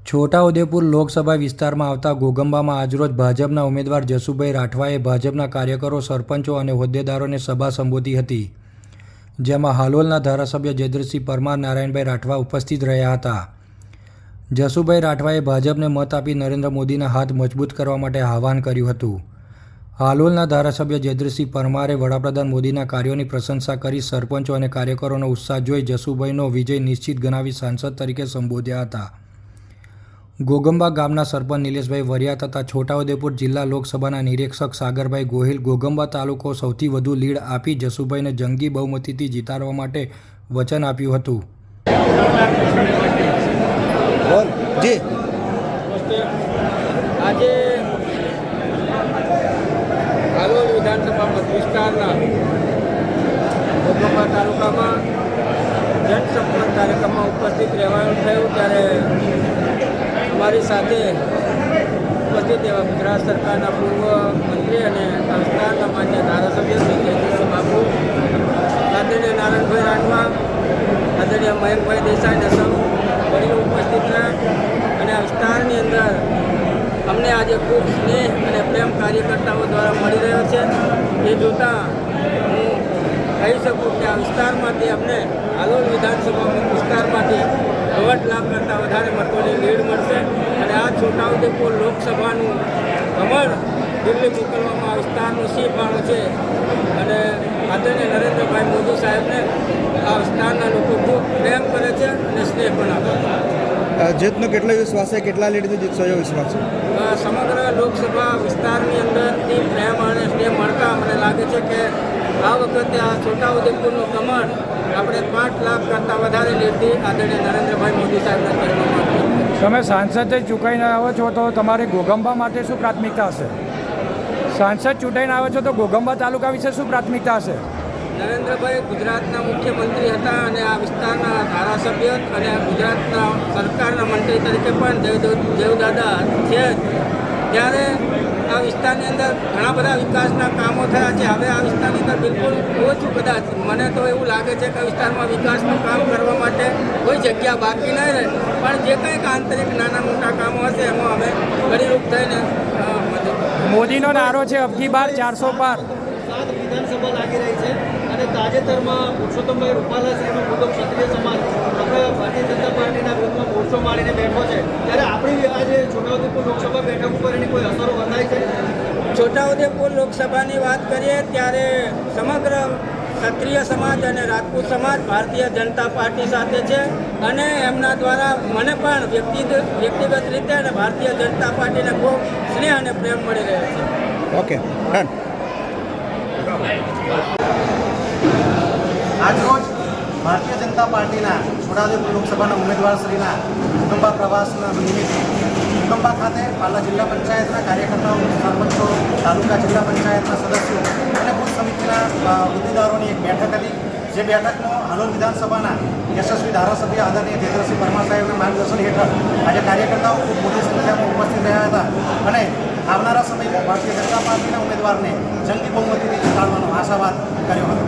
છોટાઉદેપુર લોકસભા વિસ્તારમાં આવતા ઘોગંબામાં આજરોજ ભાજપના ઉમેદવાર જસુભાઈ રાઠવાએ ભાજપના કાર્યકરો, સરપંચો અને હોદ્દેદારોને સભા સંબોધી હતી, જેમાં હાલોલના ધારાસભ્ય જયદ્રથસિંહ પરમાર, નારાયણભાઈ રાઠવા ઉપસ્થિત રહ્યા હતા. જસુભાઈ રાઠવાએ ભાજપને મત આપી નરેન્દ્ર મોદીના હાથ મજબૂત કરવા માટે આહ્વાન કર્યું હતું. હાલોલના ધારાસભ્ય જયદ્રથસિંહ પરમારે વડાપ્રધાન મોદીના કાર્યોની પ્રશંસા કરી સરપંચો અને કાર્યકરોનો ઉત્સાહ જોઈ જસુભાઈનો વિજય નિશ્ચિત ગણાવી સાંસદ તરીકે સંબોધ્યા હતા. ઘોગંબા ગામના સરપંચ નિલેશભાઈ વરિયા તથા છોટાઉદેપુર જિલ્લા લોકસભાના નિરીક્ષક સાગરભાઈ ગોહિલ ઘોગંબા તાલુકો સૌથી વધુ લીડ આપી જસુભાઈને જંગી બહુમતીથી જીતાડવા માટે વચન આપ્યું હતું. આજે હાલોલ વિધાનસભા મત વિસ્તારના ઘોગંબા તાલુકામાં જનસંપર્ક કાર્યક્રમમાં ઉપસ્થિત રહેવાનું થયું ત્યારે અમારી સાથે ઉપસ્થિત એવા ગુજરાત સરકારના પૂર્વ મંત્રી અને આ વિસ્તારના માન્ય ધારાસભ્ય શ્રી જયદ્રથસિંહ બાપુ, આદરણીય નારાયણભાઈ રાઠવા, આદરણીય મયંકભાઈ દેસાઈને સૌ વડીલો ઉપસ્થિત રહ્યા અને આ વિસ્તારની અંદર અમને આજે ખૂબ સ્નેહ અને પ્રેમ કાર્યકર્તાઓ દ્વારા મળી રહ્યો છે. એ જોતાં હું કહી શકું કે આ વિસ્તારમાંથી અમને હાલોલ વિધાનસભા વિસ્તારમાંથી 9 લાખ કરતાં વધારે મતોની લીડ મળશે અને આ છોટાઉદેપુર લોકસભાનું કમળ દિલ્હી મોકલવામાં આ વિસ્તારનું સિંહ ફાળો છે અને આદરણીય નરેન્દ્રભાઈ મોદી સાહેબને આ વિસ્તારના લોકો ખૂબ પ્રેમ કરે છે અને સ્નેહ પણ આપે છે. જીતનો કેટલો વિશ્વાસ છે? કેટલા લીડથી જીતશો એવો વિશ્વાસ છે? સમગ્ર લોકસભા વિસ્તારની અંદરથી પ્રેમ અને સ્નેહ મળતા મને લાગે છે કે આ વખતે આ છોટાઉદેપુરનું કમળ આપણે 5 લાખ કરતાં વધારે લીડથી આદરણીય નરેન્દ્રભાઈ મોદી સાહેબના ચરણોમાં. તમે સાંસદ ચૂંટાઈને આવો છો તો તમારે ઘોગંબા માટે શું પ્રાથમિકતા હશે? સાંસદ ચૂંટાઈને આવો છો તો ઘોગંબા તાલુકા વિશે શું પ્રાથમિકતા હશે? નરેન્દ્રભાઈ ગુજરાતના મુખ્યમંત્રી હતા અને આ વિસ્તારના ધારાસભ્ય અને ગુજરાતના સરકારના મંત્રી તરીકે પણ દેવદાદા છે. ત્યારે આ વિસ્તારની અંદર ઘણા બધા વિકાસના કામો થયા છે. હવે આ વિસ્તારની અંદર બિલકુલ ઓછું કદાચ મને તો એવું લાગે છે કે વિસ્તારમાં વિકાસનું કામ કરવા માટે કોઈ જગ્યા બાકી નહીં રહે, પણ જે કંઈક આંતરિક નાના મોટા કામો હશે એમાં અમે ગરીરૂપ થઈને મોદીનો નારો છે અબકી બાર 400 પાર. 7 વિધાનસભા લાગી રહી છે અને તાજેતરમાં પુરુષોત્તમભાઈ રૂપાલા શ્રીનો મુદ્દો ક્ષત્રિય સમાજ આપણે ભારતીય જનતા પાર્ટીના વિરુદ્ધમાં મોરચો માંડીને બેઠો છે, ત્યારે આપણી આજે છોટાઉદેપુર લોકસભા બેઠક ઉપર એની કોઈ અસરો વર્તાય છે? છોટાઉદેપુર લોકસભાની વાત કરીએ ત્યારે સમગ્ર ક્ષત્રિય સમાજ અને રાજપૂત સમાજ ભારતીય જનતા પાર્ટી સાથે છે અને એમના દ્વારા મને પણ વ્યક્તિગત રીતે અને ભારતીય જનતા પાર્ટીને ખૂબ સ્નેહ અને પ્રેમ મળી રહ્યો છે. Okay, done. આજરોજ ભારતીય જનતા પાર્ટીના છોટાઉદેપુર લોકસભાના ઉમેદવારશ્રીના ઘોગંબા પ્રવાસના નિમિત્તે ઘોગંબા ખાતે પાલા જિલ્લા પંચાયતના કાર્યકર્તાઓ, સરપંચો, તાલુકા જિલ્લા પંચાયતના સદસ્યો અને બૂથ સમિતિના હોદ્દેદારોની એક બેઠક હતી. જે બેઠકમાં હાલોલ વિધાનસભાના યશસ્વી ધારાસભ્ય આદરણીય જયદ્રથસિંહ પરમાર સાહેબના માર્ગદર્શન હેઠળ આજે કાર્યકર્તાઓ ખૂબ મોટી સંખ્યામાં ઉપસ્થિત રહ્યા હતા અને આવનારા સમયમાં ભારતીય જનતા પાર્ટીના ઉમેદવારને જંગી બહુમતીથી જીતાડવાનો આશાવાદ કર્યો હતો.